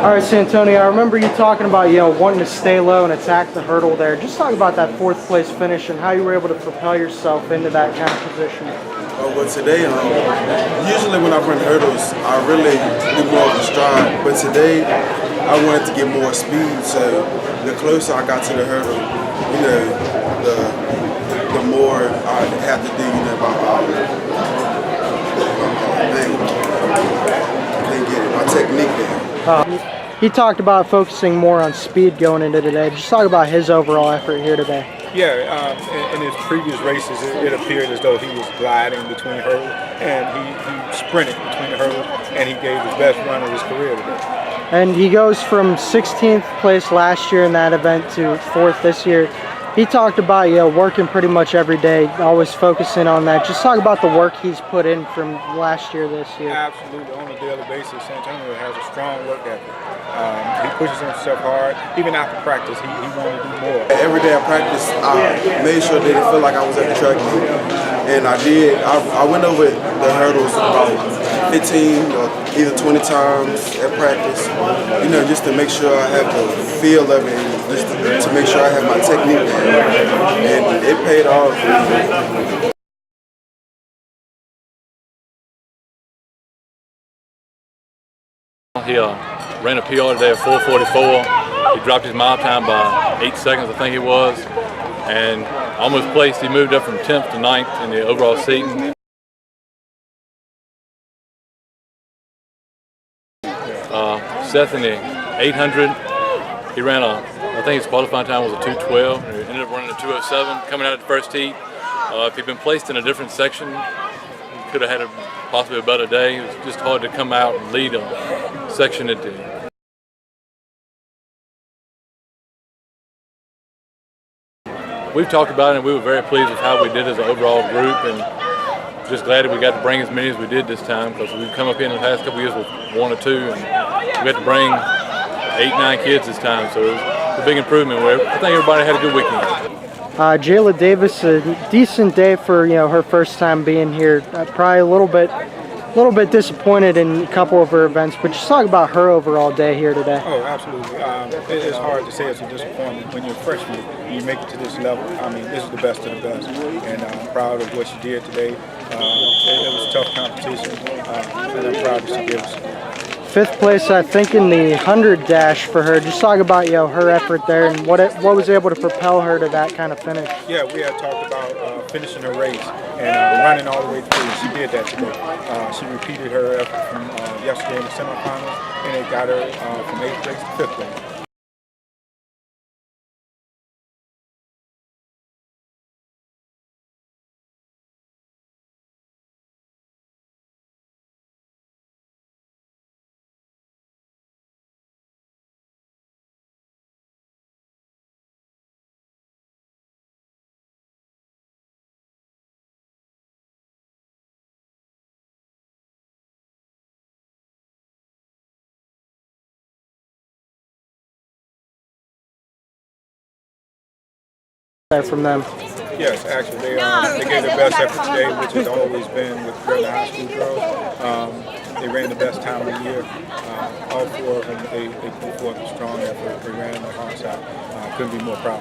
All right, Santonio, I remember you talking about, wanting to stay low and attack the hurdle there. Just talk about that fourth place finish and how you were able to propel yourself into that kind of position. Well, today, usually when I run hurdles, I really do more of a stride. But today, I wanted to get more speed. So the closer I got to the hurdle, the more I have to do, my technique there. He talked about focusing more on speed going into today. Just talk about his overall effort here today. Yeah, in his previous races, it appeared as though he was gliding between hurdles, and he sprinted between the hurdles, and he gave his best run of his career today. And he goes from 16th place last year in that event to 4th this year. He talked about working pretty much every day, always focusing on that. Just talk about the work he's put in from last year this year. Absolutely, on a daily basis, Santonio has a strong work ethic. He pushes himself hard. Even after practice, he wanted to do more. Every day I practiced, I made sure that it felt like I was at the track meet. And I did. I went over the hurdles about 15 or either 20 times at practice, just to make sure I have the feel of it, and just to make sure I have my technique there. And it paid off. He ran a PR today of 4:44. He dropped his mile time by 8 seconds, I think it was, and almost placed. He moved up from 10th to 9th in the overall seating. Seth in the 800, he ran I think his qualifying time was a 2:12. He ended up running a 2:07 coming out of the first heat. If he'd been placed in a different section, he could have had possibly a better day. It was just hard to come out and lead a section at the We've talked about it, and we were very pleased with how we did as an overall group, and just glad that we got to bring as many as we did this time, because we've come up here in the past couple years with 1 or 2, and we got to bring 8, 9 kids this time, so it was a big improvement. I think everybody had a good weekend. Jayla Davis, a decent day for her first time being here. Probably a little bit disappointed in a couple of her events, but just talk about her overall day here today. Oh, absolutely. It's hard to say it's a disappointment when you're a freshman and you make it to this level. I mean, this is the best of the best, and I'm proud of what she did today. It was a tough competition, and I'm proud that she gave us. 5th place, I think, in the 100 dash for her. Just talk about her effort there and what was able to propel her to that kind of finish. Yeah, we had talked about finishing her race and running all the way through. She did that today. She repeated her effort from yesterday in the semifinals, and it got her from 8th place to 5th place. From them. Yes, actually, they gave their best effort today, which has always been with Gretna High School girls. They ran the best time of the year. All 4 of them, they put forth a strong effort. They ran the hard side. Couldn't be more proud.